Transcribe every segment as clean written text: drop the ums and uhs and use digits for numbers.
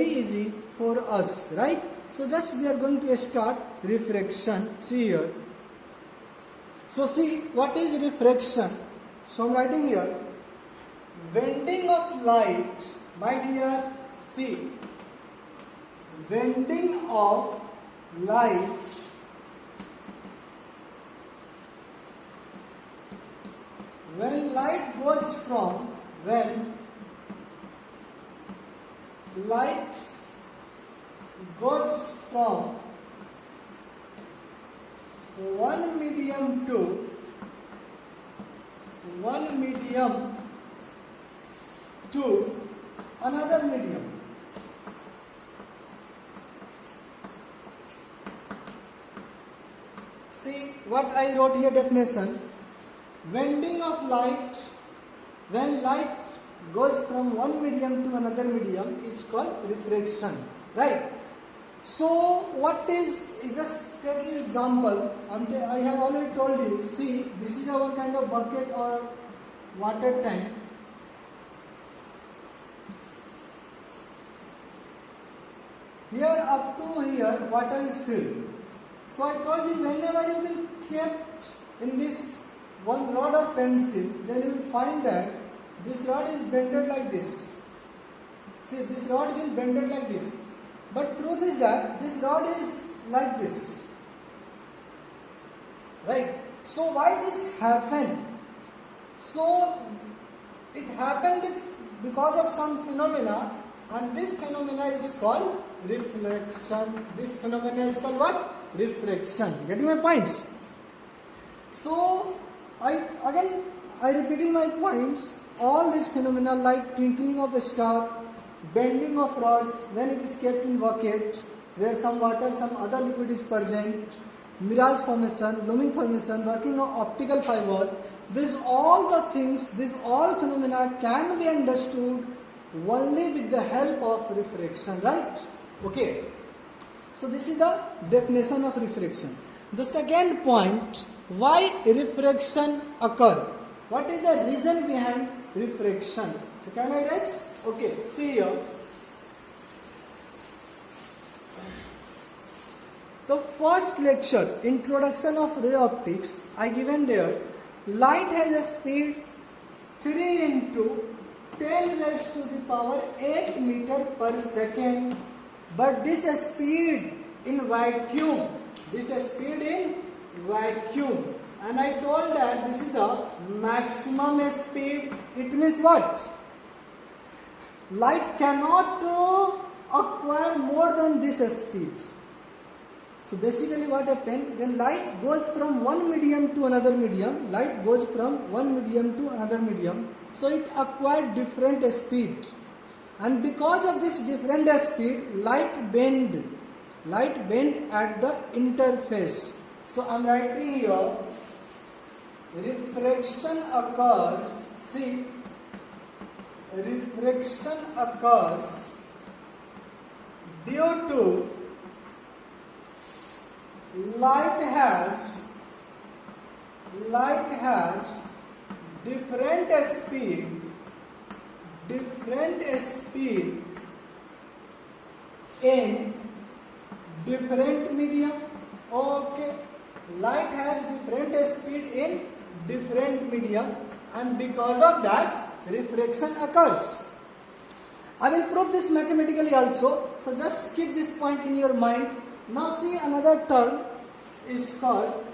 easy for us, right? So just we are going to start refraction. See here. So see what is refraction. So I'm writing here, bending of light, my dear, see, bending of light when light goes from one medium to another medium. See what I wrote here definition. Bending of light when light goes from one medium to another medium is called refraction, right? So what is, just taking example, I have already told you, see this is our kind of bucket or water tank. Here up to here water is filled. So I told you whenever you will kept in this one rod or pencil, then you will find that this rod is bended like this. See, this rod will bended like this. But truth is that this rod is like this. Right? So why this happened? So it happened because of some phenomena, and this phenomena is called reflection. This phenomena is called what? Refraction. Getting my points? So I repeating my points. All these phenomena like twinkling of a star, bending of rods when it is kept in bucket where some water, some other liquid is present, mirage formation, looming formation, working of optical fiber. These all the things, these all phenomena can be understood only with the help of refraction, right? Okay. So this is the definition of refraction. The second point, why refraction occur? What is the reason behind refraction? So can I write? Okay, see here. The first lecture, Introduction of Ray Optics, I given there. Light has a speed 3 into 10 raised to the power 8 meter per second. But this speed in vacuum. And I told that this is the maximum speed. It means what? Light cannot acquire more than this speed. So basically what happens, when light goes from one medium to another medium, so it acquired different speed. And because of this different speed, light bend at the interface. So I am writing here, refraction occurs, see, refraction occurs due to light has different speed in different medium. Okay, light has different speed in different medium, and because of that refraction occurs. I will prove this mathematically also, so just keep this point in your mind. Now see, another term is called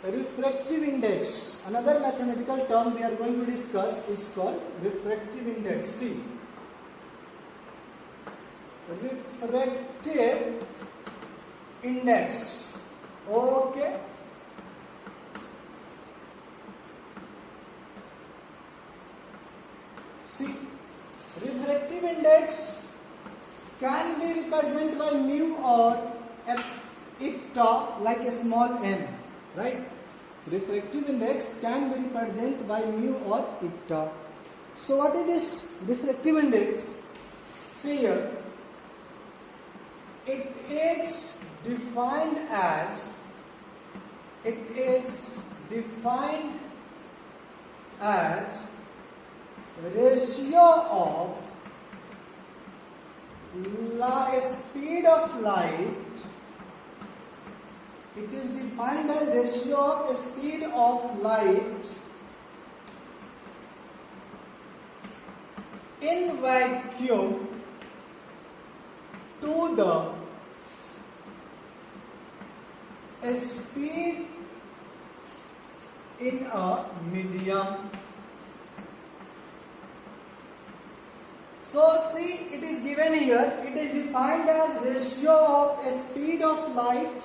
refractive index. Another mathematical term we are going to discuss is called refractive index. See, refractive index. Okay. See, refractive index can be represented by mu or epta, like a small n, right? Refractive index can be represented by mu or epta. So what is this refractive index? See here, it is defined as ratio of speed of light, it is defined as ratio of speed of light in vacuum to the speed in a medium. So see, it is given here, it is defined as ratio of speed of light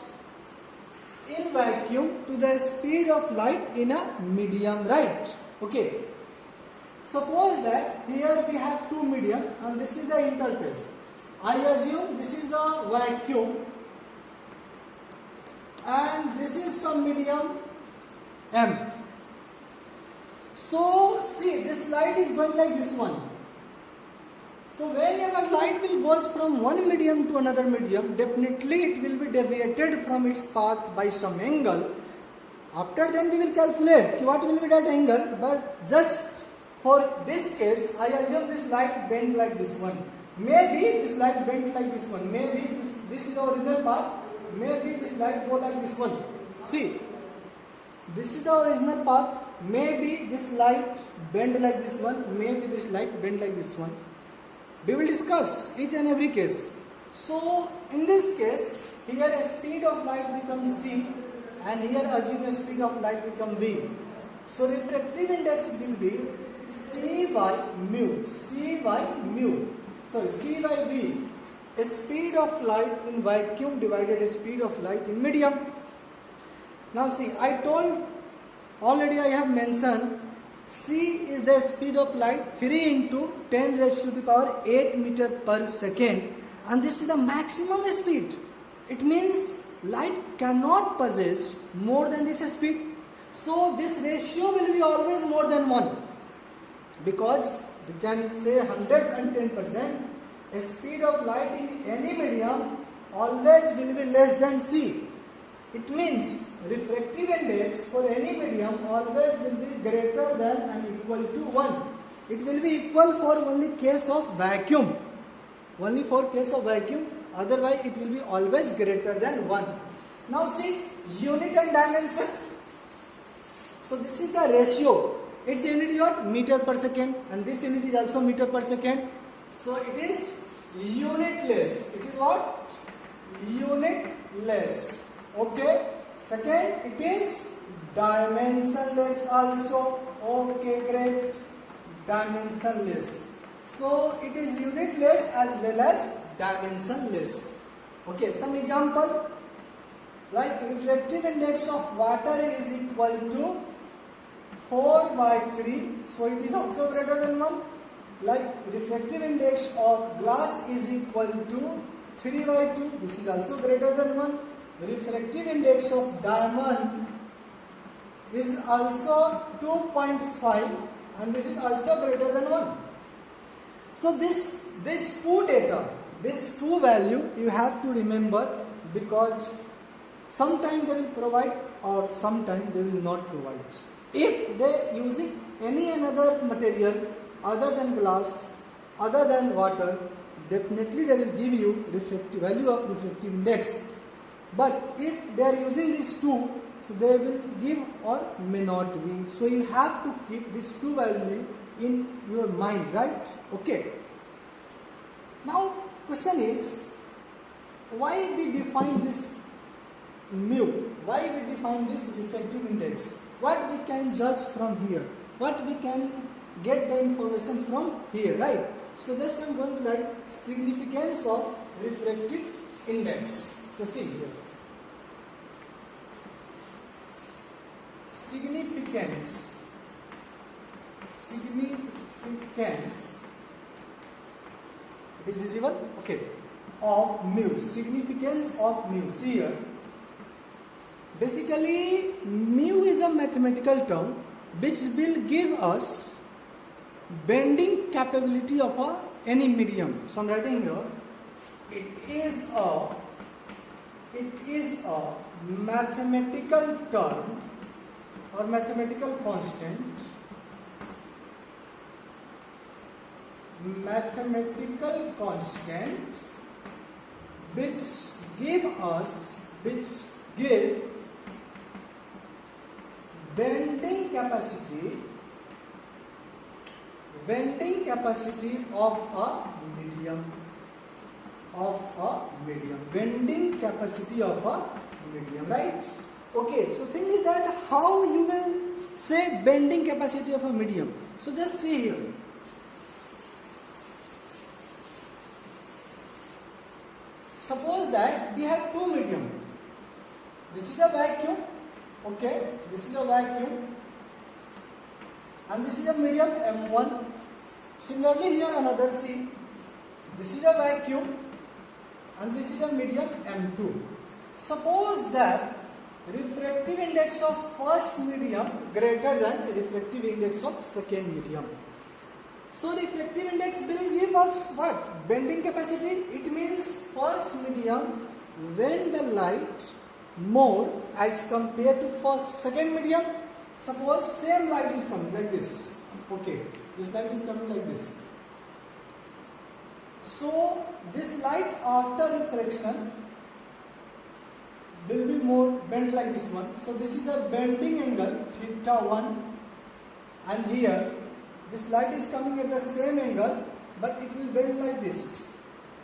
in vacuum to the speed of light in a medium, right? Okay. Suppose that here we have two medium and this is the interface. I assume this is the vacuum and this is some medium M. So see, this light is going like this one. So whenever light will goes from one medium to another medium, definitely it will be deviated from its path by some angle. After then we will calculate what will be that angle, but just for this case, I assume this light bent like this one. Maybe this light bent like this one. Maybe this is the original path. Maybe this light go like this one. See, this is the original path. Maybe this light bend like this one. Maybe this light bend like this one. We will discuss each and every case. So in this case, here a speed of light becomes C and here assume a speed of light becomes V. So refractive index will be C by mu. C by V. A speed of light in vacuum divided a speed of light in medium. Now see, I told already, I have mentioned C is the speed of light 3 into 10 raised to the power 8 meter per second, and this is the maximum speed. It means light cannot possess more than this speed. So this ratio will be always more than 1, because we can say 110% a speed of light in any medium always will be less than C. It means refractive index for any medium always will be greater than and equal to 1. It will be equal for only case of vacuum. Only for case of vacuum, otherwise it will be always greater than 1. Now see, unit and dimension. So this is the ratio. Its unit is what? Meter per second, and this unit is also meter per second. So it is unitless. It is what? Unitless. Okay. Second, it is dimensionless also. Okay, great. Dimensionless. So it is unitless as well as dimensionless. Okay, some example. Like refractive index of water is equal to 4 by 3. So it is also greater than 1. Like refractive index of glass is equal to 3 by 2. This is also greater than 1. Refractive index of diamond is also 2.5 and this is also greater than 1. So this two data, this two value you have to remember, because sometimes they will provide or sometimes they will not provide. If they using any another material other than glass, other than water, definitely they will give you refractive value of refractive index. But if they are using these two, so they will give or may not be. So you have to keep these two value in your mind, right? Okay. Now question is, why we define this mu? Why we define this refractive index? What we can judge from here? What we can get the information from here, right? So just I am going to write significance of refractive index. So see here. Significance. It is visible? Okay. Of mu. Significance of mu. See here. Basically, mu is a mathematical term which will give us bending capability of any medium. So I am writing here. It is a mathematical term or mathematical constant mathematical constant which give bending capacity of a medium. Bending capacity of a medium, right? Okay, so thing is that how you will say bending capacity of a medium. So just see here. Suppose that we have two medium. This is a vacuum. Okay, this is a vacuum, and this is a medium M1. Similarly here another C. This is a vacuum and this is a medium M2. Suppose that refractive index of first medium greater than refractive index of second medium. So refractive index will give us what? Bending capacity. It means first medium when the light more as compared to second medium. Suppose same light is coming like this. Okay, this light is coming like this. So this light after reflection will be more bent like this one. So this is the bending angle theta 1, and here this light is coming at the same angle but it will bend like this.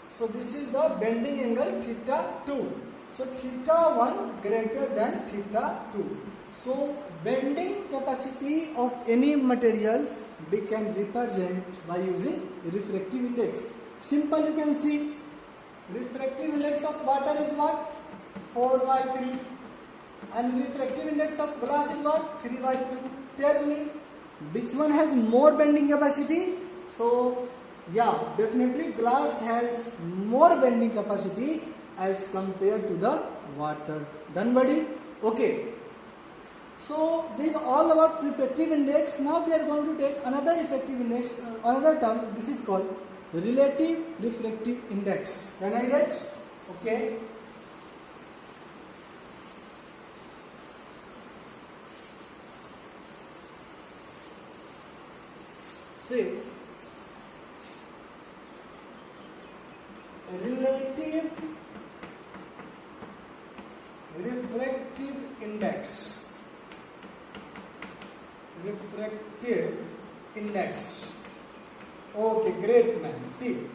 So this is the bending angle theta 2. So theta 1 greater than theta 2. So bending capacity of any material we can represent by using refractive index. Simple, you can see refractive index of water is what? 4/3, and refractive index of glass is what? 3/2. Tell me which one has more bending capacity? So yeah, definitely glass has more bending capacity as compared to the water. Done, buddy? Okay. So this is all about refractive index. Now we are going to take another refractive index, another term. This is called relative refractive index. Can I get? Okay. See, relative refractive index. Refractive index. Okay, great man. See,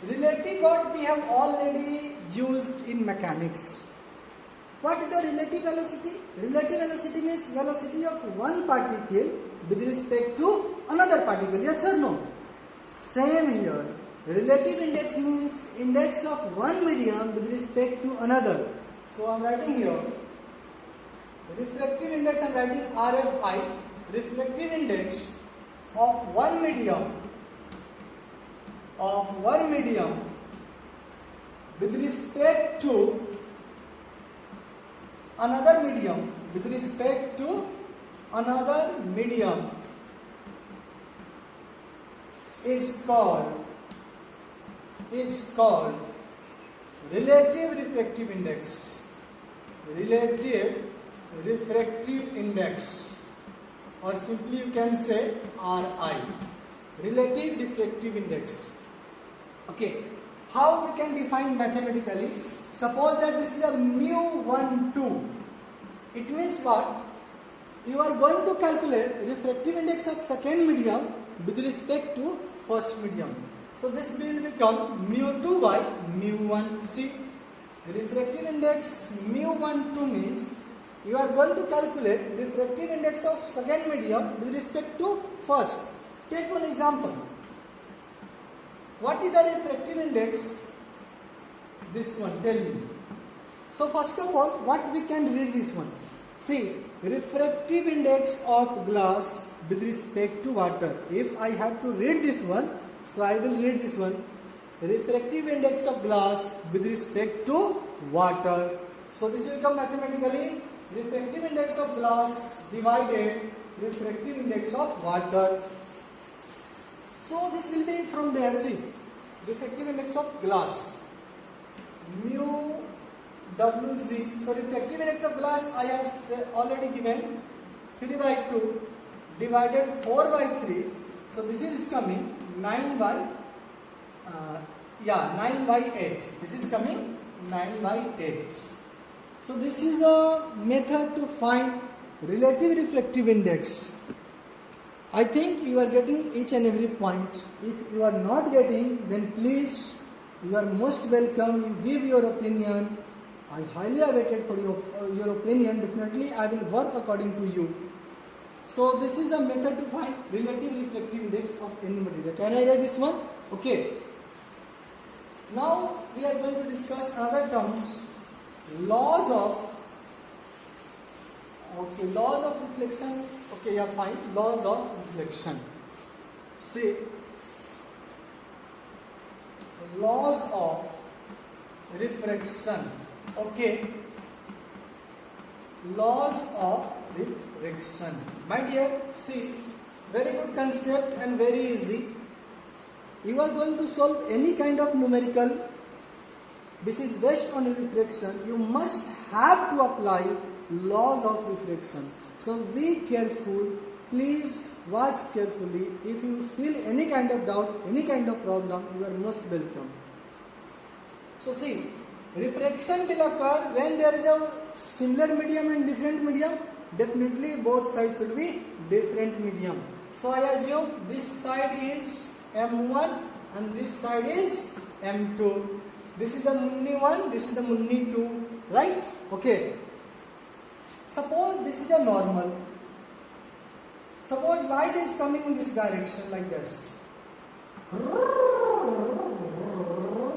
relative what we have already used in mechanics. What is the relative velocity? Relative velocity means velocity of one particle with respect to another particle. Yes or no? Same here. Relative index means index of one medium with respect to another. So I am writing here refractive index. I am writing RFI. Refractive index of one medium with respect to another medium is called relative refractive index. Relative refractive index, or simply you can say RI. Relative refractive index. Okay, how we can define mathematically? Suppose that this is a mu12. It means what? You are going to calculate refractive index of second medium with respect to first medium. So this will become mu2 by mu1. See, refractive index mu12 means you are going to calculate refractive index of second medium with respect to first. Take one example. What is the refractive index? This one, tell me. So first of all, what we can read this one? See, refractive index of glass with respect to water. If I have to read this one, so I will read this one. Refractive index of glass with respect to water. So this will come mathematically refractive index of glass divided refractive index of water. So this will be from there. See, refractive index of glass mu WZ. So refractive index of glass I have already given 3/2 divided 4/3 So this is coming 9 by 9 by 8. This is coming 9 by 8. So this is the method to find relative refractive index. I think you are getting each and every point. If you are not getting, then please, you are most welcome. You give your opinion. I highly awaited for your opinion. Definitely I will work according to you. So this is a method to find relative refractive index of any material. Can I write this one? Okay. Now we are going to discuss another terms. Laws of reflection. Okay, yeah, fine. Laws of reflection. See, laws of refraction. Okay, laws of refraction. My dear, see, very good concept and very easy. You are going to solve any kind of numerical which is based on refraction. You must have to apply laws of refraction. So be careful. Please watch carefully. If you feel any kind of doubt, any kind of problem, you are most welcome. So see, refraction will occur when there is a similar medium and different medium. Definitely both sides will be different medium. So I assume this side is M1 and this side is M2. This is the Munni 1, this is the Munni 2, right? Okay. Suppose this is a normal. Suppose light is coming in this direction like this.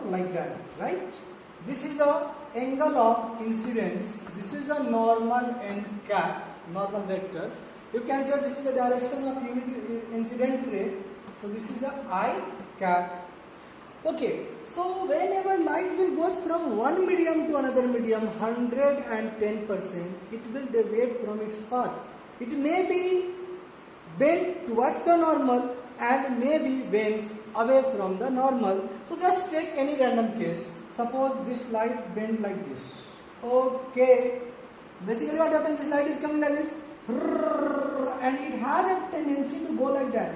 Like that, right? This is the angle of incidence. This is a normal n cap, normal vector. You can say this is the direction of unit incident ray. So this is the I cap. Okay, so whenever light will goes from one medium to another medium, 110%, it will deviate from its path. It may be bent towards the normal and may be bends away from the normal. So just take any random case. Suppose this light bend like this. Okay, basically what happens, this light is coming like this and it has a tendency to go like that.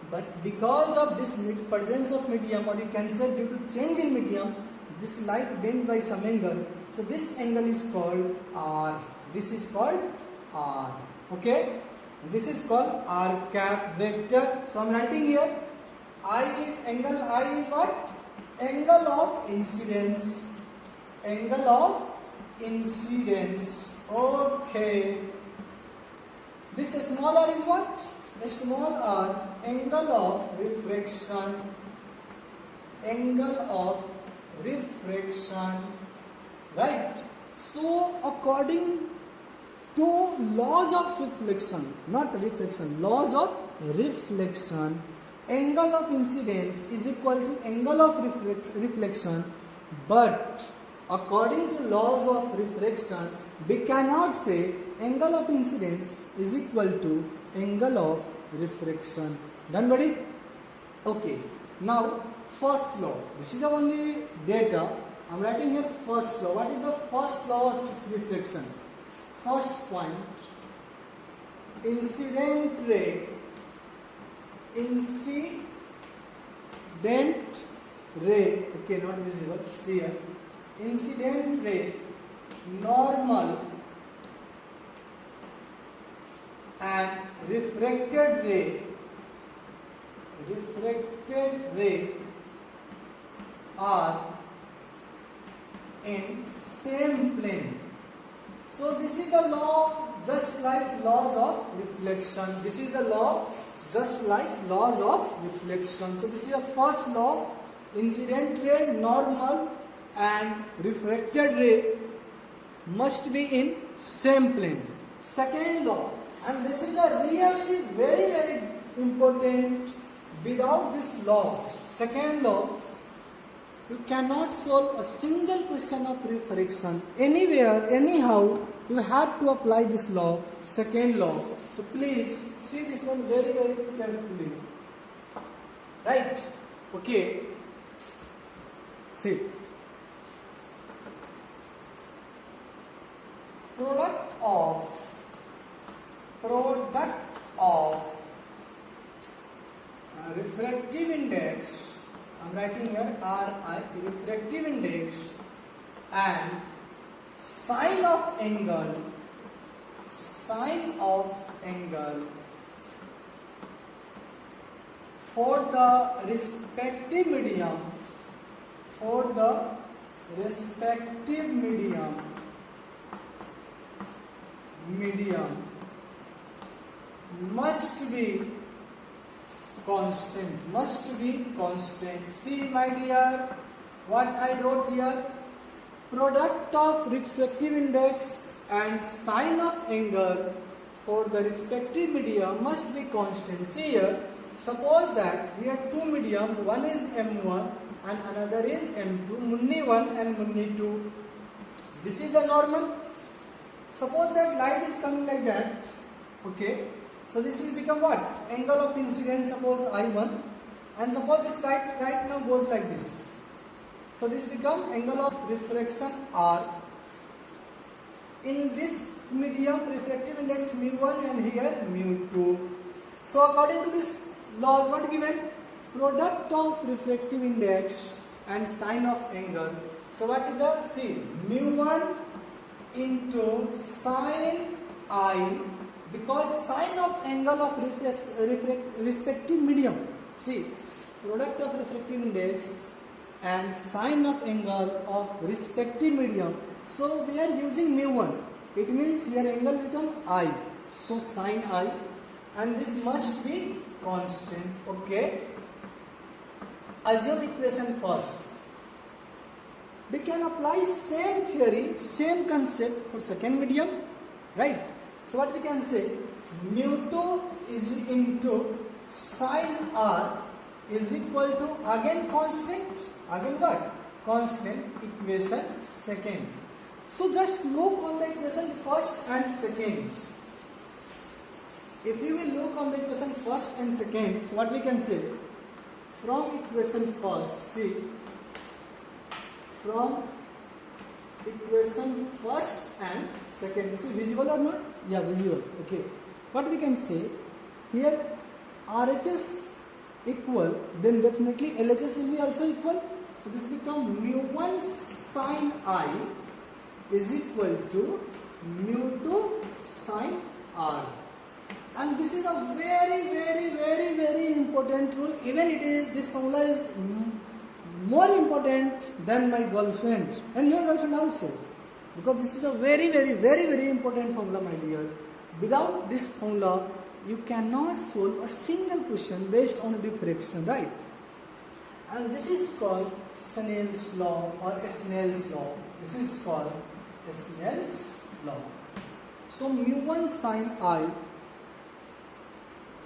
But because of this presence of medium, or you can say due to change in medium, this light bent by some angle. So this angle is called R. This is called R. Okay? This is called R cap vector. So I am writing here, angle I is what? Angle of incidence. Angle of incidence. Okay. This small r is what? A small r, angle of refraction. Angle of refraction. Right? So according to laws of reflection, not reflection, laws of reflection, angle of incidence is equal to angle of reflection, but according to laws of refraction, we cannot say angle of incidence is equal to angle of refraction. Done, buddy? Okay. Now, first law. This is the only data. I am writing here first law. What is the first law of reflection? First point. Incident ray. Incident ray. Okay, not visible. Here. Incident ray. Normal. And refracted ray are in same plane. So this is the law just like laws of reflection. This is the law just like laws of reflection. So this is the first law. Incident ray, normal and refracted ray must be in same plane. Second law. And this is a really very important. Without this law, second law, you cannot solve a single question of refraction. Anywhere, anyhow, you have to apply this law, second law. So please see this one very carefully. Right? Okay. See. Product of refractive index, I'm writing here Ri, refractive index, and sine of angle for the respective medium must be constant. See my dear, what I wrote here, product of refractive index and sine of angle for the respective medium must be constant. See here, suppose that we have two medium, one is M1 and another is M2, Munni 1 and Munni 2. This is the normal. Suppose that light is coming like that, okay. So this will become what? Angle of incidence, suppose I1, and suppose this light right now goes like this. So this becomes angle of refraction R. In this medium, refractive index mu1 and here mu2. So according to this laws, what given? Product of refractive index and sine of angle. So what is the, see, mu1 into sine I, because sine of angle of respective medium, see, product of refractive index and sine of angle of respective medium. So we are using mu1, it means here angle become I, so sine I, and this must be constant, okay. Assume equation first. They can apply same theory, same concept for second medium, right? So what we can say, mu2 is into sine R is equal to, again constant, again what? Constant, equation second. So just look on the equation first and second. If we will look on the equation first and second, so what we can say, from equation first, see, from equation first and second, this is visible or not? Yeah, visible, okay. What we can say, here RHS equal, then definitely LHS will be also equal. So this becomes mu1 sine I is equal to mu2 sine R. And this is a very important rule. Even it is, this formula is more important than my girlfriend and your girlfriend also, because this is a very important formula, my dear. Without this formula, you cannot solve a single question based on a diffraction, right? And this is called Snell's law or Snell's law. This is called Snell's law. So mu1 sine I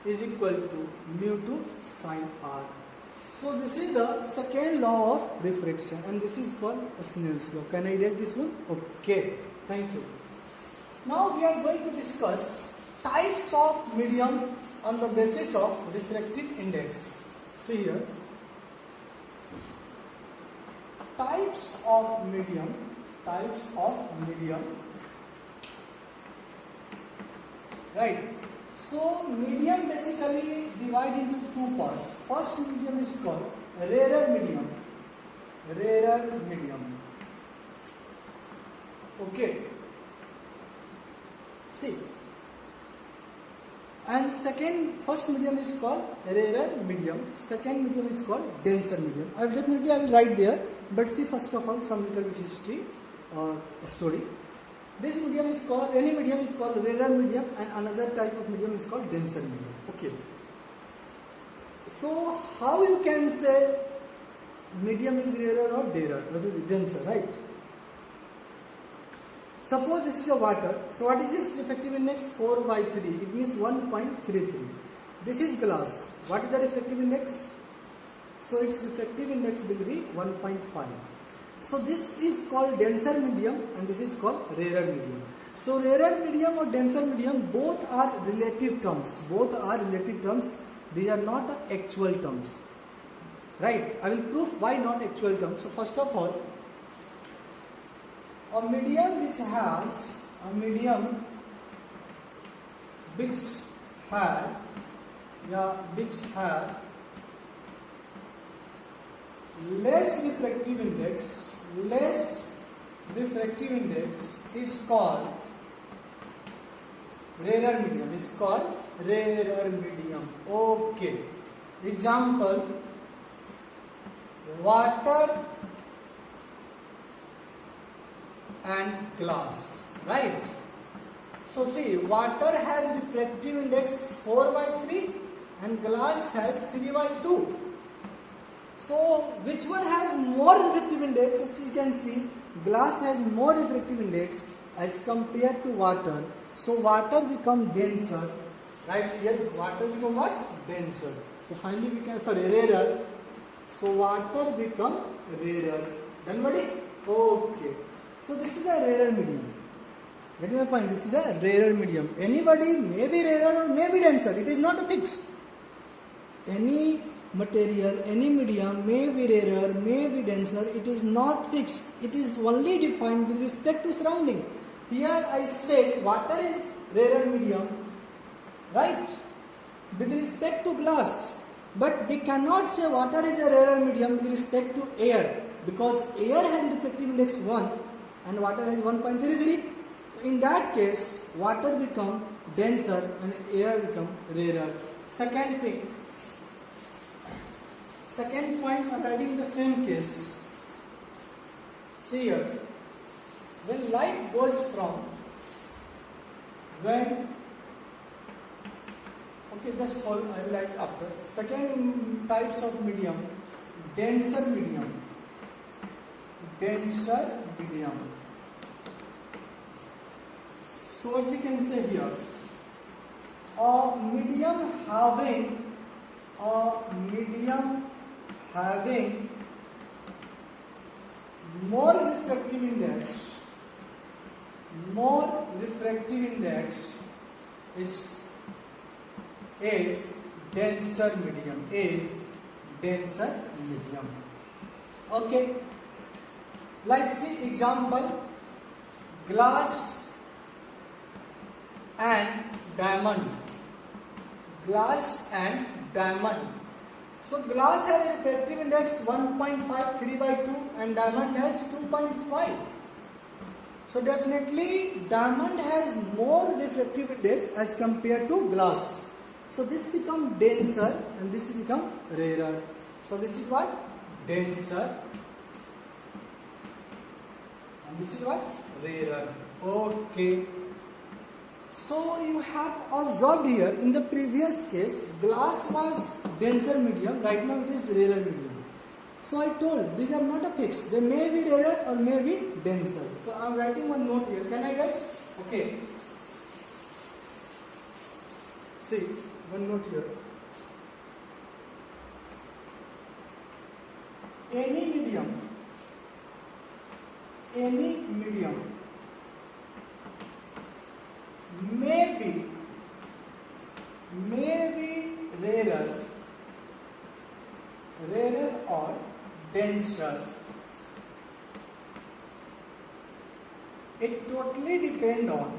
is equal to mu2 sine R. So this is the second law of refraction, and this is called Snell's law. Can I write this one? Okay, thank you. Now we are going to discuss types of medium on the basis of refractive index. See here, types of medium. Right. So medium basically divided into two parts. First medium is called rarer medium. Okay. See. And first medium is called rarer medium. Second medium is called denser medium. I will write there. But see, first of all, some little bit history or story. This medium is called, any medium is called rarer medium, and another type of medium is called denser medium. Okay. So how you can say medium is rarer or denser, right? Suppose this is a water. So what is its refractive index? 4/3. It means 1.33. This is glass. What is the refractive index? So its refractive index will be 1.5. So this is called denser medium and this is called rarer medium. So rarer medium or denser medium, both are relative terms. These are not actual terms. Right? I will prove why not actual terms. So first of all, a medium which has less refractive index is called rarer medium. Okay. Example, water and glass, right? So see, water has refractive index 4/3 and glass has 3/2. So which one has more refractive index? So you can see glass has more refractive index as compared to water. So water become denser, right? Here water become what? Denser. So finally we can, rarer. So water become rarer. Done, buddy? Okay. So this is a rarer medium. Getting my point? This is a rarer medium. Anybody may be rarer or may be denser. It is not a fixed. Any material, any medium may be rarer, may be denser. It is not fixed. It is only defined with respect to surrounding. Here I said water is rarer medium, right? With respect to glass. But we cannot say water is a rarer medium with respect to air, because air has refractive index 1 and water has 1.33. So in that case, water become denser and air become rarer. Second point regarding the same case. See here, when light goes from, just hold, I will write after. Second types of medium, denser medium. So what we can say here, a medium having more refractive index is denser medium. Okay. Like see example, glass and diamond. So glass has refractive index 1.5, 3/2 and diamond has 2.5. So definitely diamond has more refractive index as compared to glass. So this become denser and this become rarer. So this is what? Denser. And this is what? Rarer. Okay. So you have observed here in the previous case, glass was denser medium, right now it is rarer medium. So I told these are not a fix, they may be rarer or may be denser. So I am writing one note here. Can I get? Okay. See, one note here. Any medium may be rarer or denser. It totally depend on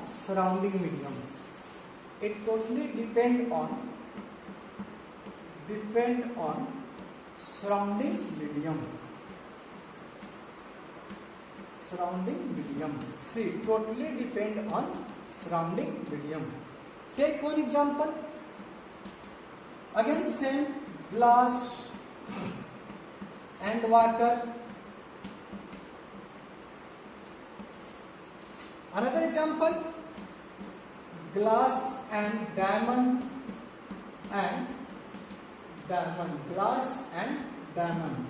surrounding medium. It totally depend on surrounding medium. See, totally depend on surrounding medium. Take one example. Again same, glass and water. Another example, glass and diamond glass and diamond.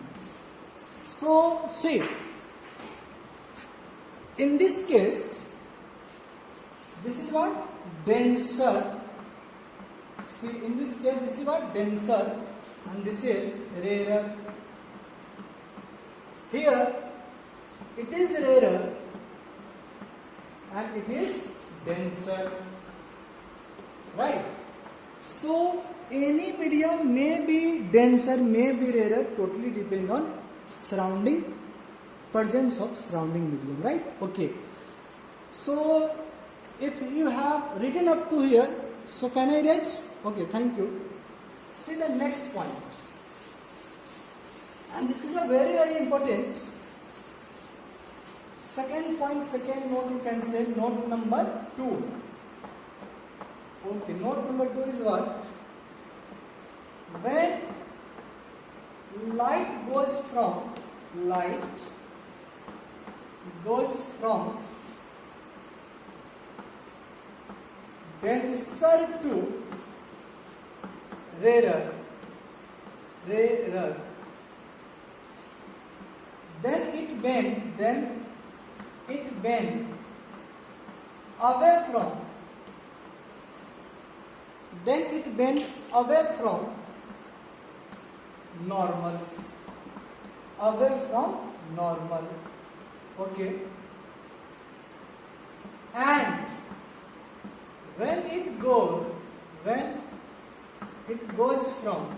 So see, in this case, this is what? Denser. See, in this case, this is what? Denser and this is rarer. Here, it is rarer and it is denser. Right? So, any medium may be denser, may be rarer, totally depend on presence of surrounding medium, right? Okay. So if you have written up to here, So can I erase? Okay, thank you. See the next point. And this is a very, very important second point, second note, you can say note number 2. Okay, note number 2 is what? When light goes from denser to rarer, then it bend away from normal, okay, and when it goes from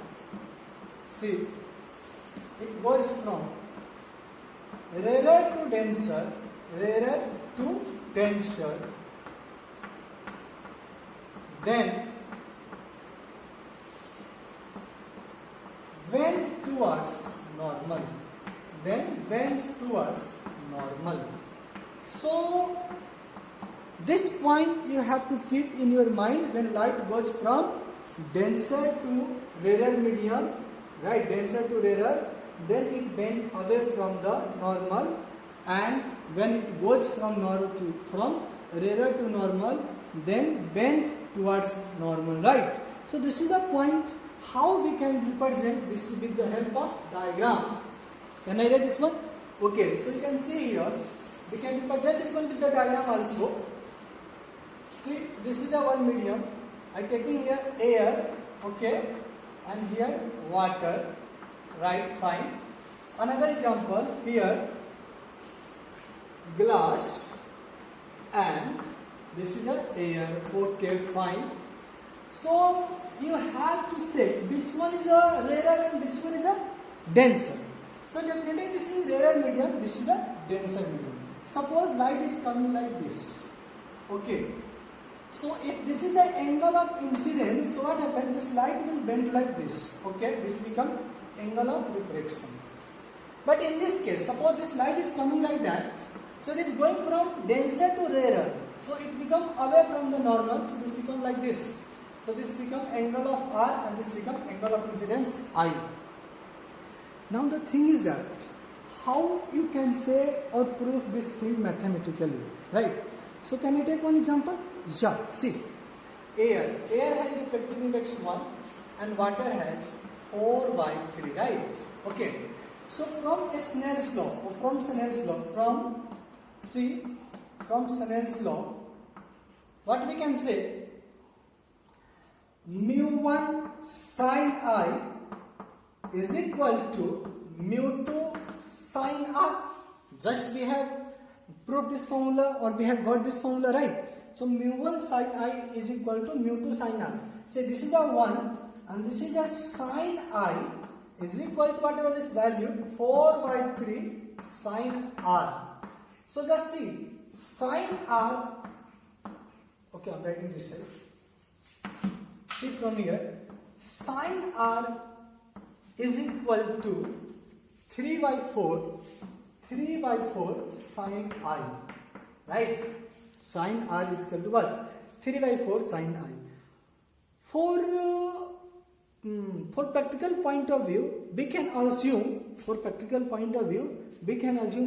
rarer to denser, then bends towards normal. So this point you have to keep in your mind. When light goes from denser to rarer medium, right, denser to rarer, then it bends away from the normal, and when it goes from rarer to normal, then bend towards normal, right? So this is the point how we can represent this with the help of diagram. Can I write this one? Okay, so you can see here, we can represent this one with the diagram also. See, this is a one medium. I taking here air, okay, and here water, right, fine. Another example here, glass, and this is the air, okay, fine. So you have to say which one is a rarer and which one is a denser. So definitely this is rarer medium, this is the denser medium. Suppose light is coming like this, okay. So if this is the angle of incidence, so what happens? This light will bend like this, okay. This becomes angle of refraction. But in this case, suppose this light is coming like that, so it is going from denser to rarer. So it becomes away from the normal, so this becomes like this. So this becomes angle of R and this becomes angle of incidence I. Now the thing is that how you can say or prove this thing mathematically, right? So can I take one example? Yeah, see, air has refractive index 1 and water has 4/3, right? Okay. So from Snell's law, from Snell's law, what we can say? Mu1 sin I is equal to mu2 sin R. Just we have proved this formula, or we have got this formula, right? So mu1 sin I is equal to mu2 sin R. Say this is the 1 and this is the sin I is equal to whatever is value 4/3 sin R. So just see sin R. Okay, I'm writing this side. See from here, sin R is equal to 3/4 sin I, right? Sin R is equal to what? 3/4 sin I. For practical point of view, we can assume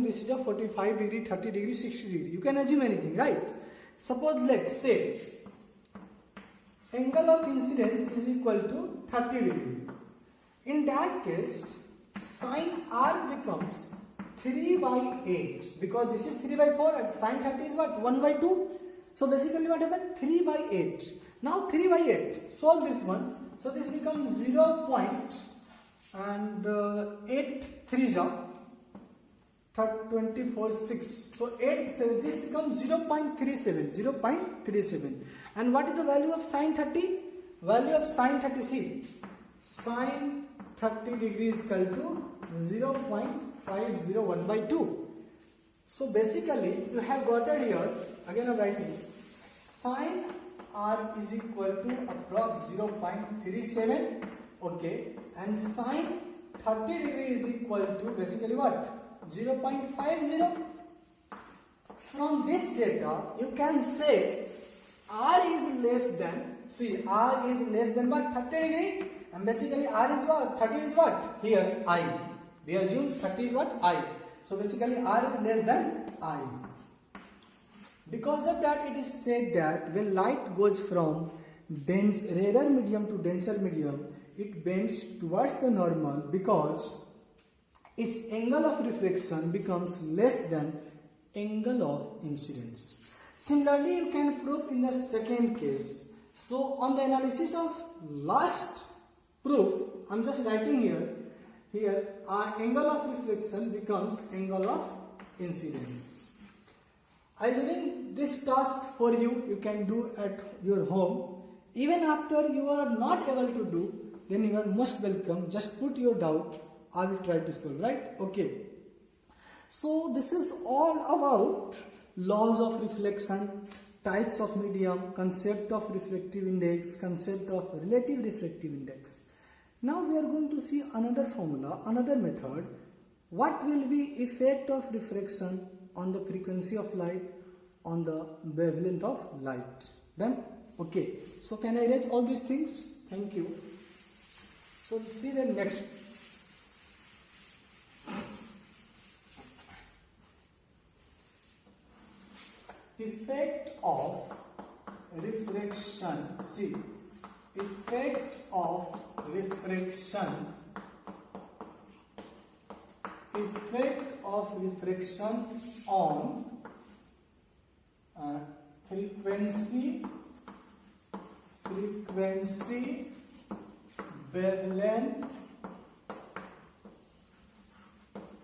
this is a 45 degree, 30 degree, 60 degree. You can assume anything, right? Suppose let's say angle of incidence is equal to 30 degree. In that case, sin R becomes 3/8, because this is 3/4 and sin 30 is what? 1/2. So basically what happened? 3/8. Now 3/8, solve this one. So this becomes 0.836. So 8, so this becomes 0.37. And what is the value of sin 30? Value of sin 30, see, sin 30 degree is equal to 0.501/2. So basically you have got it here, again I'm writing, sin r is equal to approx 0.37, okay, and sine 30 degree is equal to basically what? 0.50. From this data, you can say r is less than, see, r is less than what? 30 degree, and basically r is what? 30 is what? Here I. We assume 30 is what? I. So basically r is less than I. Because of that, it is said that when light goes from rarer medium to denser medium, it bends towards the normal because its angle of refraction becomes less than angle of incidence. Similarly, you can prove in the second case. So on the analysis of last proof, I am just writing here our angle of reflection becomes angle of incidence. I am leaving this task for you. You can do at your home. Even after you are not able to do, then you are most welcome. Just put your doubt. I will try to solve, right? Okay. So this is all about laws of reflection, types of medium, concept of refractive index, concept of relative refractive index. Now we are going to see another formula, another method. What will be effect of refraction on the frequency of light, on the wavelength of light? Done? Okay. So can I erase all these things? Thank you. So see the next. Effect of refraction. See, effect of refraction. Effect of refraction on frequency, wavelength,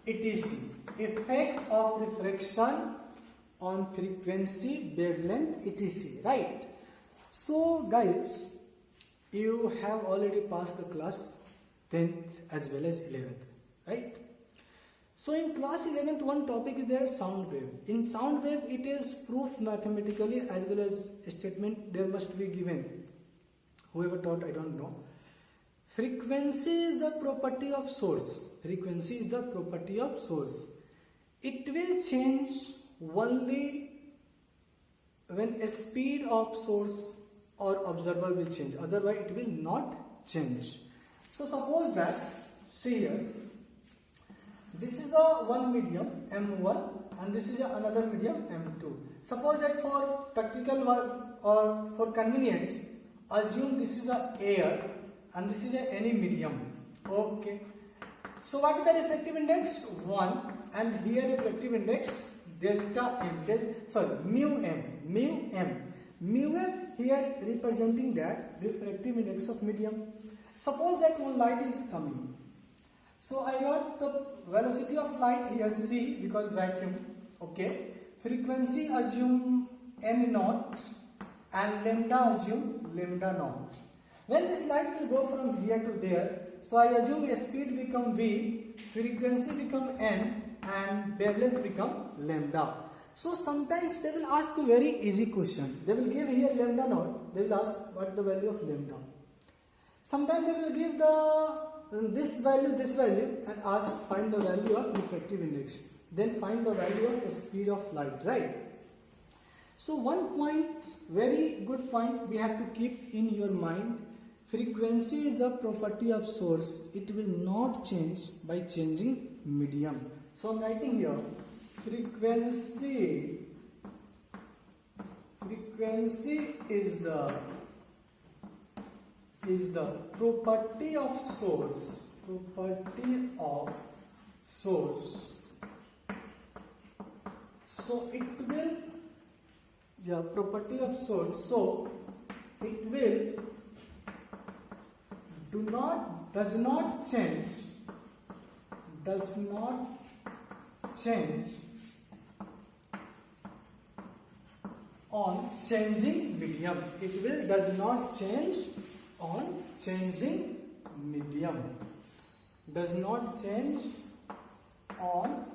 etc. Effect of refraction on frequency, wavelength, etc. Right? So guys, you have already passed the class 10th as well as 11th, right? So in class 11th, one topic is there, sound wave. In sound wave, it is proof mathematically as well as statement there must be given. Whoever taught, I don't know. Frequency is the property of source. Frequency is the property of source. It will change only when a speed of source or observer will change. Otherwise, it will not change. So suppose that, see here, this is a one medium M1 and this is another medium M2. Suppose that for practical work or for convenience, assume this is a air and this is any medium. Okay. So what is the refractive index? 1, and here refractive index delta M, mu M. Mu M here representing that refractive index of medium. Suppose that one light is coming. So I got the velocity of light here c because vacuum. Okay. Frequency assume n naught and lambda assume lambda naught. When this light will go from here to there, so I assume a speed become v, frequency become n, and wavelength become lambda. So sometimes they will ask a very easy question. They will give here lambda naught. They will ask what the value of lambda. Sometimes they will give this value and ask find the value of refractive index. Then find the value of the speed of light, right? So one point, very good point we have to keep in your mind. Frequency is the property of source. It will not change by changing medium. So I am writing here frequency is the property of source. So it will property of source. So it will does not change on changing medium. It will does not change on changing medium. Does not change on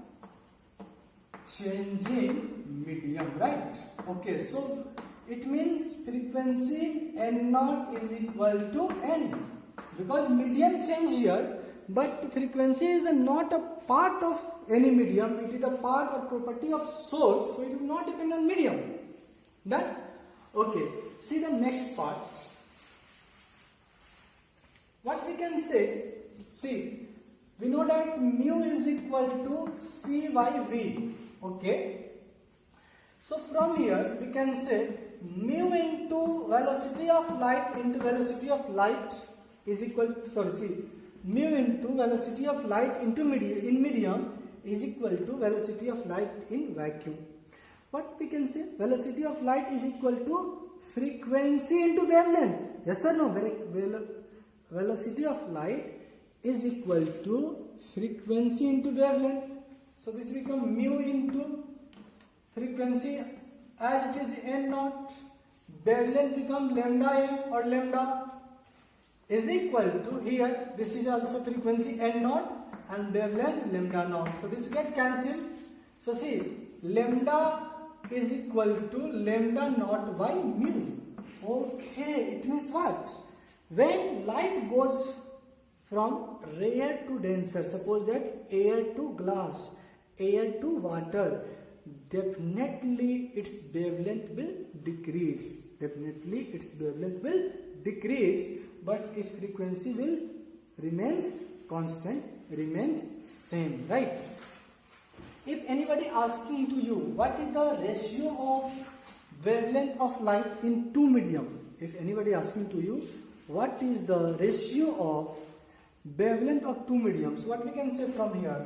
changing medium, right? Okay, so It means frequency n naught is equal to n. Because medium change here, but frequency is not a part of any medium. It is a part or property of source, so it will not depend on medium. Done? Okay. See the next part. What we can say? See, we know that mu is equal to c by v. Okay. So from here we can say mu into velocity of light is equal to, mu into velocity of light into medium is equal to velocity of light in vacuum. What we can say? Velocity of light is equal to frequency into wavelength. Yes or no? Velocity of light is equal to frequency into wavelength. So this becomes mu into frequency as it is n naught. Wavelength becomes lambda m or lambda is equal to, here this is also frequency n naught and wavelength lambda naught. So this get cancelled. So see, lambda is equal to lambda naught by mu. Okay, it means what? When light goes from rare to denser, suppose that air to glass, air to water, definitely its wavelength will decrease. But its frequency will remains constant, remains same, right? If anybody asking to you what is the ratio of wavelength of light in two medium, if anybody asking to you what is the ratio of wavelength of two mediums, what we can say from here?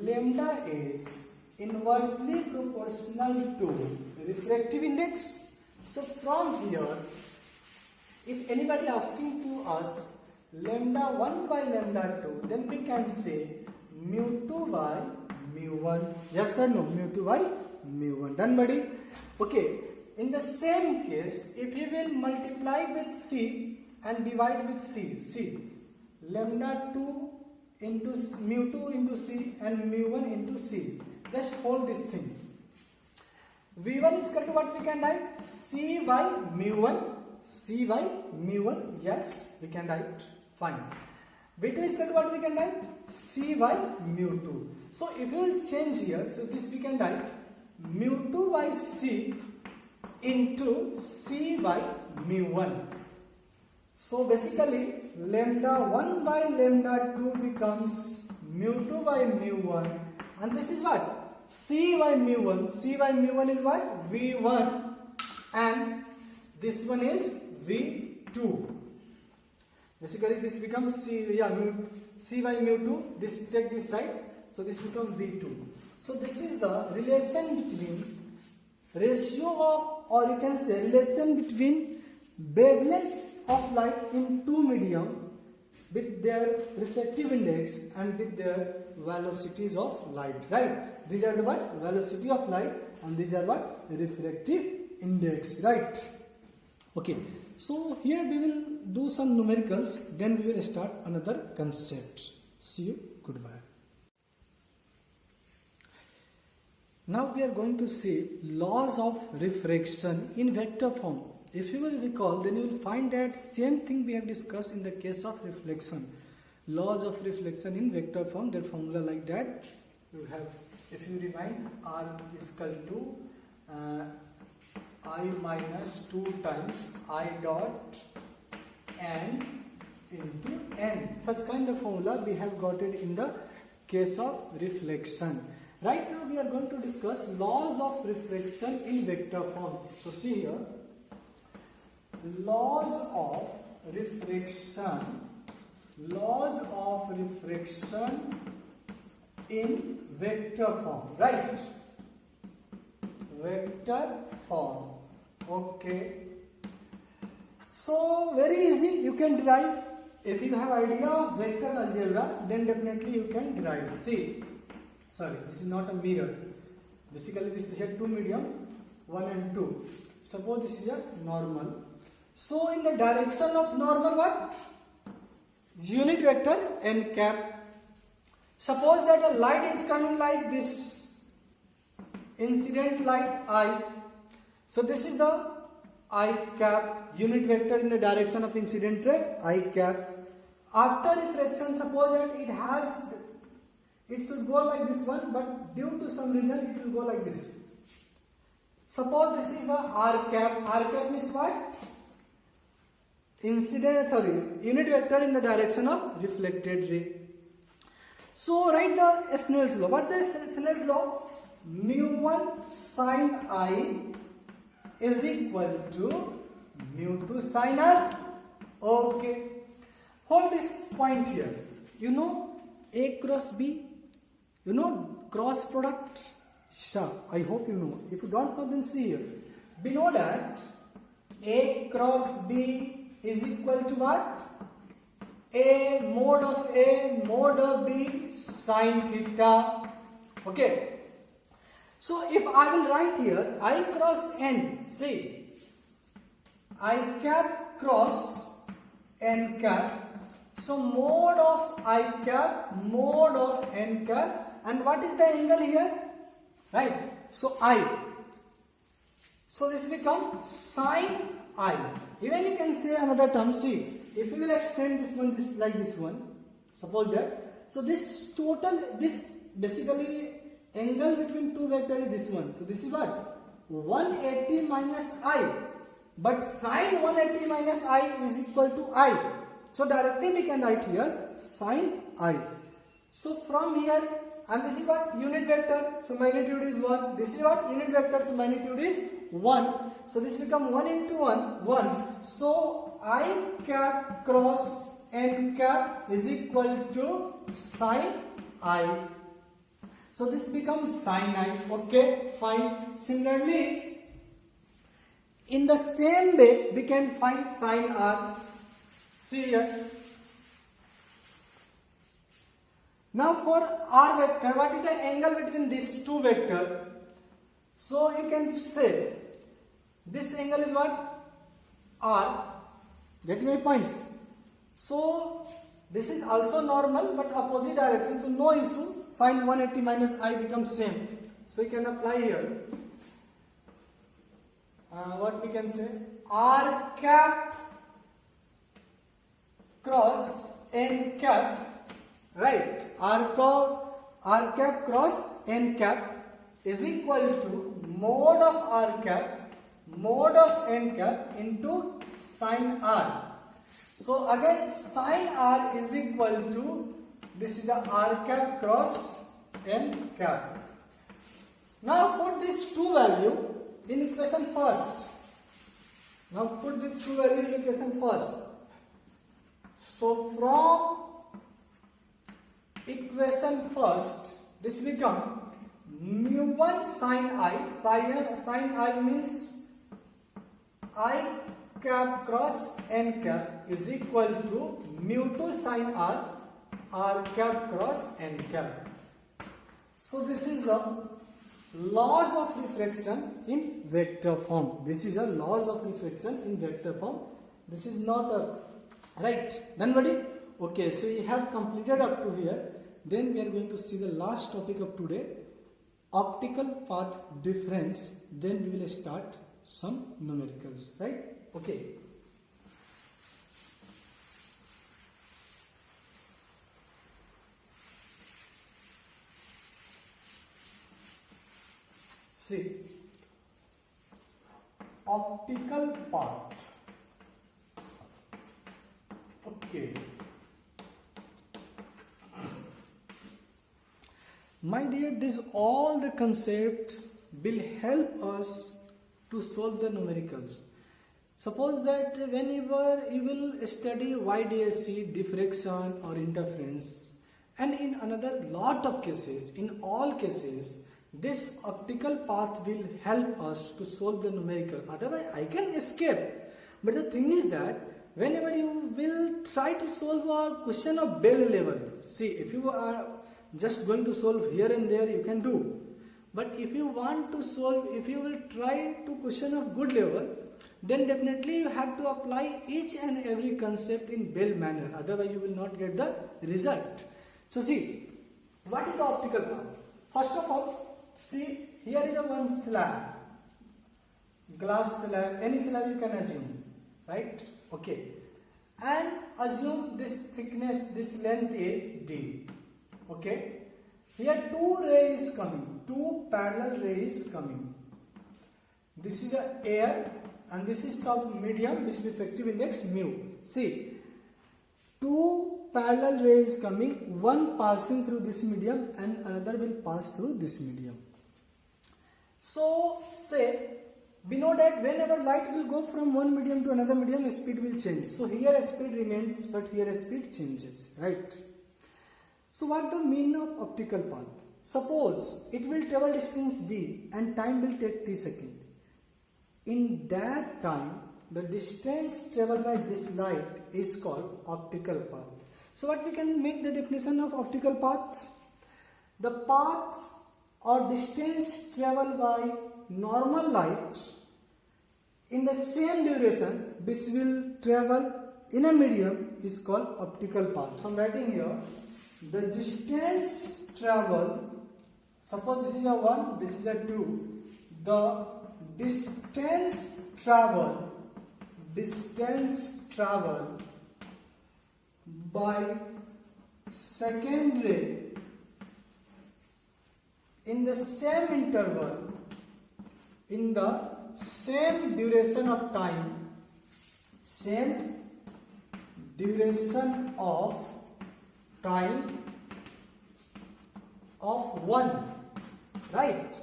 Lambda is inversely proportional to refractive index. So from here, if anybody asking to us lambda 1 by lambda 2, then we can say mu 2 by mu 1. Yes or no? Mu 2 by mu 1. Done, buddy? Okay. In the same case, if we will multiply with c and divide with c, see, lambda 2 into mu 2 into c and mu 1 into c. Just hold this thing. V1 is equal to what we can write? C by mu 1. C by mu 1. Yes, we can write. Fine. V2 is equal to what we can write? C by mu 2. So if we will change here, so this we can write mu 2 by c into c by mu 1. So basically lambda 1 by lambda 2 becomes mu 2 by mu 1, and this is what? C by mu 1. C by mu 1 is what? V1, and this one is V2. Basically this becomes C by mu 2. This, take this side, so this becomes V2. So this is the relation between ratio of, or you can say relation between wavelength of light in two medium with their refractive index and with their velocities of light, right? These are the what? Velocity of light, and these are what? Refractive index, right? Okay, so here we will do some numericals, then we will start another concept. See you, goodbye. Now we are going to see laws of refraction in vector form. If you will recall, then you will find that same thing we have discussed in the case of reflection. Laws of reflection in vector form, their formula like that. You have, if you remind, R is equal to I minus 2 times I dot n into n. Such kind of formula we have got it in the case of reflection. Right now we are going to discuss laws of refraction in vector form. So see here, laws of refraction in vector form, right? Vector form. Okay. So very easy, you can derive. If you have idea of vector algebra, then definitely you can derive. See, sorry, this is not a mirror. Basically this is a two medium, 1 and 2. Suppose this is a normal. So in the direction of normal, what? Unit vector n cap. Suppose that a light is coming like this, incident light I. So this is the I cap, unit vector in the direction of incident ray, I cap. After reflection, suppose that it should go like this one, but due to some reason it will go like this. Suppose this is a R cap. R cap means what? Unit vector in the direction of reflected ray. So write the Snell's law. What is Snell's law? Mu1 sin I is equal to mu2 sin R. Okay. Hold this point here. You know A cross B? You know cross product? Sure, I hope you know. If you don't know, then see here. We know that A cross B is equal to what? A mod of B sin theta. Okay. So if I will write here I cross N, see, I cap cross N cap. So mod of I cap, mod of N cap, and what is the angle here? Right. So I. So this become sin I. Even you can say another term. See, if we will extend this one, this like this one. Suppose that. So this total, this basically angle between two vectors is this one. So this is what? 180 minus I. But sin 180 minus I is equal to I. So directly we can write here sin I. So from here, and this is what? Unit vector. So magnitude is 1. This is what? Unit vector. So magnitude is 1. So this become 1 into 1, 1. So I cap cross N cap is equal to sin I. So this becomes sin I. Okay, fine. Similarly, in the same way, we can find sin R. See here. Now for R vector, what is the angle between these two vectors? So you can say this angle is what? R. Get my points. So this is also normal but opposite direction, so no issue. Sin 180 minus I becomes same. So you can apply here. What we can say? R cap cross N cap. Right, R cap cross N cap is equal to mod of R cap, mod of N cap into sin R. So again sin R is equal to, this is the R cap cross N cap. Now put these two value in equation first. Now put these two value in equation first. So from equation first, this become mu1 sin I. Sin I means I cap cross N cap is equal to mu2 sin R, R cap cross N cap. So this is a laws of reflection in vector form. This is a laws of reflection in vector form. This is not a right. Done, buddy? Okay, so we have completed up to here. Then we are going to see the last topic of today, optical path difference. Then we will start some numericals, right? Okay. See, optical path. Okay. My dear, these all the concepts will help us to solve the numericals. Suppose that whenever you will study YDSC, diffraction or interference, and in another lot of cases, in all cases, this optical path will help us to solve the numerical. Otherwise, I can escape. But the thing is that whenever you will try to solve a question of Bell level, see, if you are just going to solve here and there, you can do. But if you want to solve, if you will try to question of good level, then definitely you have to apply each and every concept in Bell manner. Otherwise, you will not get the result. So see, what is the optical path? First of all, see, here is a one slab. glass slab, any slab you can assume, right? Okay. And assume this thickness, this length is D. Okay. Here two rays coming, two parallel rays coming. This is a air and this is some medium, this is refractive index mu. See, two parallel rays coming, one passing through this medium and another will pass through this medium. So say, we know that whenever light will go from one medium to another medium, speed will change. So here speed remains, but here speed changes, right? So what the mean of optical path? Suppose it will travel distance d and time will take t seconds. In that time, the distance traveled by this light is called optical path. So what we can make the definition of optical path? The path or distance traveled by normal light in the same duration which will travel in a medium is called optical path. So I am writing here the distance travel, suppose this is a 1, this is a 2, the distance travel by second ray in the same interval, in the same duration of time, of 1, right?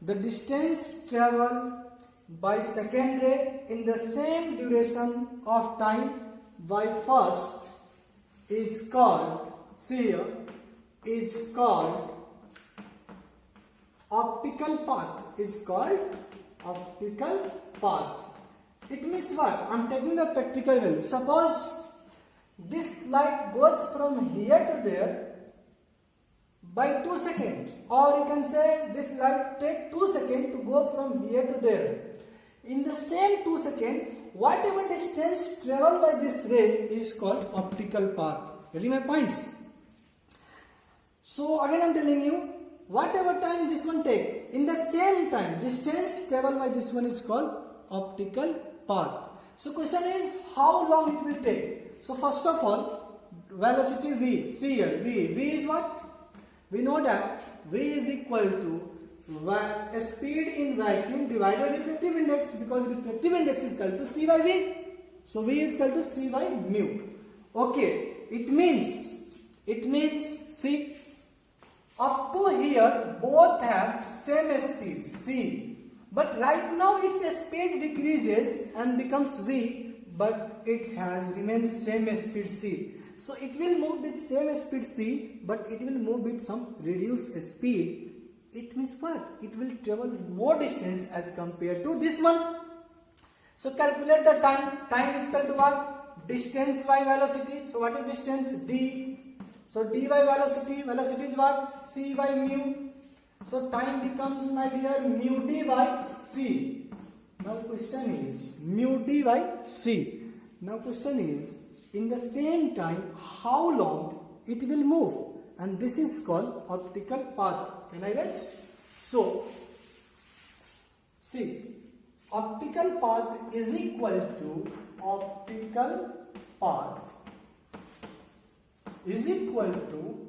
The distance travel by second ray in the same duration of time by first is called, see here, is called optical path. Is called optical path. It means what? I am taking the practical value. Suppose this light goes from here to there by 2 seconds, or you can say this light take 2 seconds to go from here to there. In the same 2 seconds, whatever distance traveled by this ray is called optical path. Getting my points? So again I am telling you, whatever time this one take, in the same time, distance traveled by this one is called optical path. So question is, how long it will take? So first of all, velocity v, see here, v is what? We know that v is equal to speed in vacuum divided refractive index, because refractive index is equal to c by v. So v is equal to c by mu. Okay, it means, see, up to here both have same speed c, but right now its speed decreases and becomes v, but it has remained same speed c. So it will move with same speed c, but it will move with some reduced speed. It means what? It will travel more distance as compared to this one. So calculate the time. Time is equal to what? Distance by velocity. So what is distance? D. So d by velocity. Velocity is what? C by mu. So time becomes, my dear, mu d by c. Now question is mu d by c. Now question is, in the same time, how long it will move? And this is called optical path. Can I get? So, see, optical path is equal to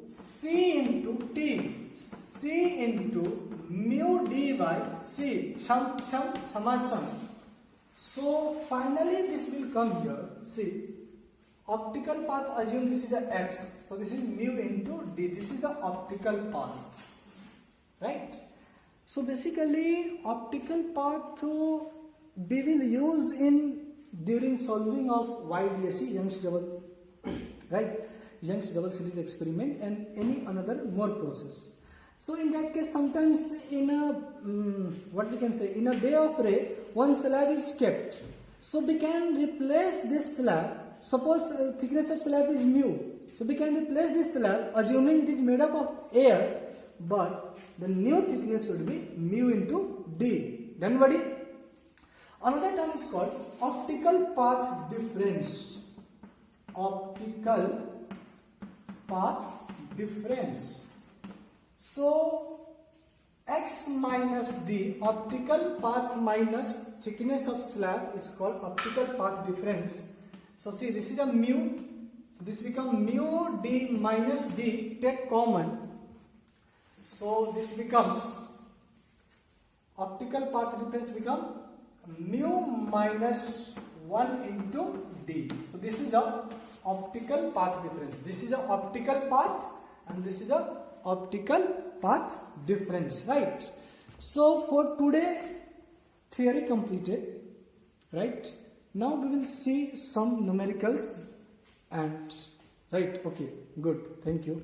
c into t, c into mu d by c. Samajsan. So finally this will come here. See, optical path, assume this is a x, so this is mu into d. This is the optical path, right? So basically optical path we will use during solving of YDSE, Young's double, right? Young's double slit experiment and any another more process. So in that case, sometimes in a what we can say, in a bay of ray, one slab is kept. So we can replace this slab. Suppose thickness of slab is mu. So we can replace this slab, assuming it is made up of air, but the new thickness would be mu into d. Then what? Another term is called optical path difference. Optical path difference. So x minus d, optical path minus thickness of slab is called optical path difference. So see, this is a mu, so this becomes mu d minus d, take common. So this becomes optical path difference become mu minus 1 into d. So this is the optical path difference. This is the optical path and this is the optical path difference, right? So for today, theory completed, right? Now we will see some numericals and right, okay, good, thank you.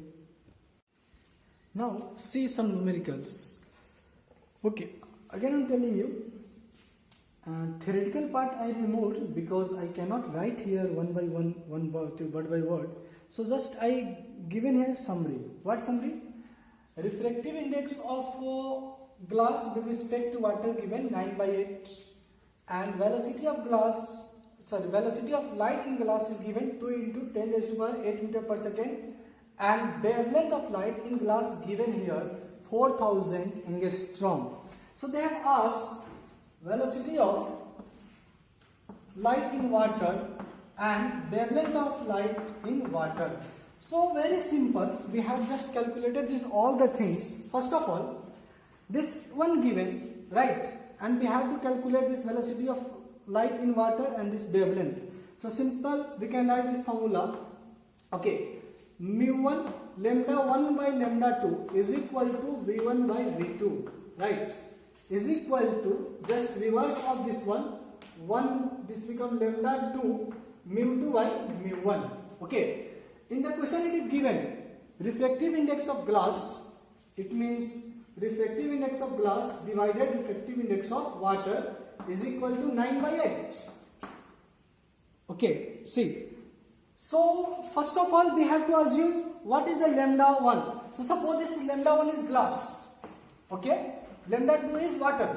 Now see some numericals. Okay, again I'm telling you, theoretical part I removed because I cannot write here one by one, word by word. So just I given here summary. What summary? Refractive index of glass with respect to water given 9/8, and velocity of light in glass is given 2 into 10 raised to the power 8 meter per second, and wavelength of light in glass given here 4000 angstrom. So they have asked velocity of light in water and wavelength of light in water. So very simple, we have just calculated this all the things. First of all, this one given, right, and we have to calculate this velocity of light in water and this wavelength. So simple, we can write this formula. Okay, mu1 lambda 1 by lambda 2 is equal to v1 by v2, right, is equal to just reverse of this one, this become lambda 2 mu2 by mu1. Okay, in the question it is given refractive index of glass, it means refractive index of glass divided refractive index of water is equal to 9/8. Okay, see, so first of all we have to assume what is the lambda 1. So suppose this lambda 1 is glass, okay, lambda 2 is water.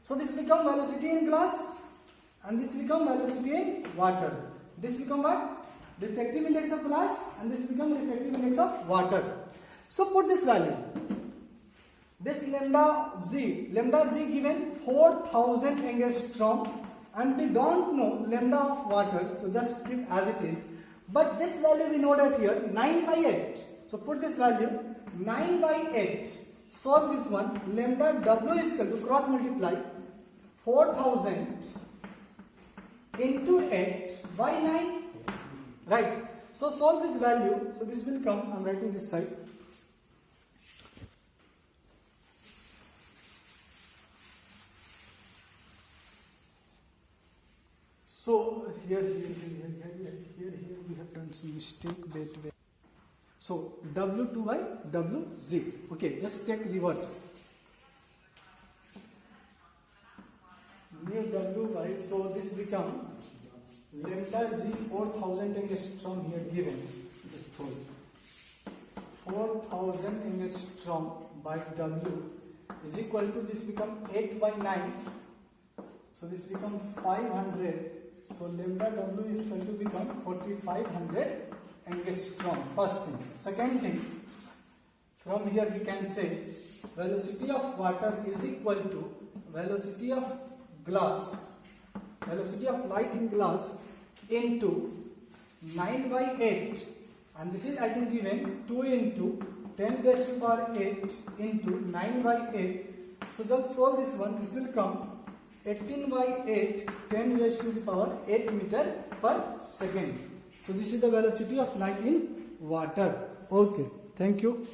So this become velocity in glass and this become velocity in water. This become what? Refractive index of glass and this become refractive index of water. So put this value. This lambda z given 4000 angstrom, and we don't know lambda of water, so just keep as it is. But this value we know that here 9/8. So put this value 9/8. Solve this one. Lambda w is equal to cross multiply 4000 into 8 by 9. Right. So solve this value. So this will come. I am writing this side. So here we have done some mistake. Wait. So W2 by WZ. Okay, just take reverse. Mu W by, so this become lambda Z 4000 angstrom here given. So 4000 angstrom by W is equal to, this become 8 by 9. So this become 500. So lambda W is going to become 4500 angstrom. First thing. Second thing, from here we can say velocity of water is equal to velocity of glass, velocity of light in glass into 9/8, and this is I can given 2 into 10 raised to the power 8 into 9/8. So just solve this one. This will come 18/8 10 raised to the power 8 meter per second. So this is the velocity of light in water. Okay, thank you.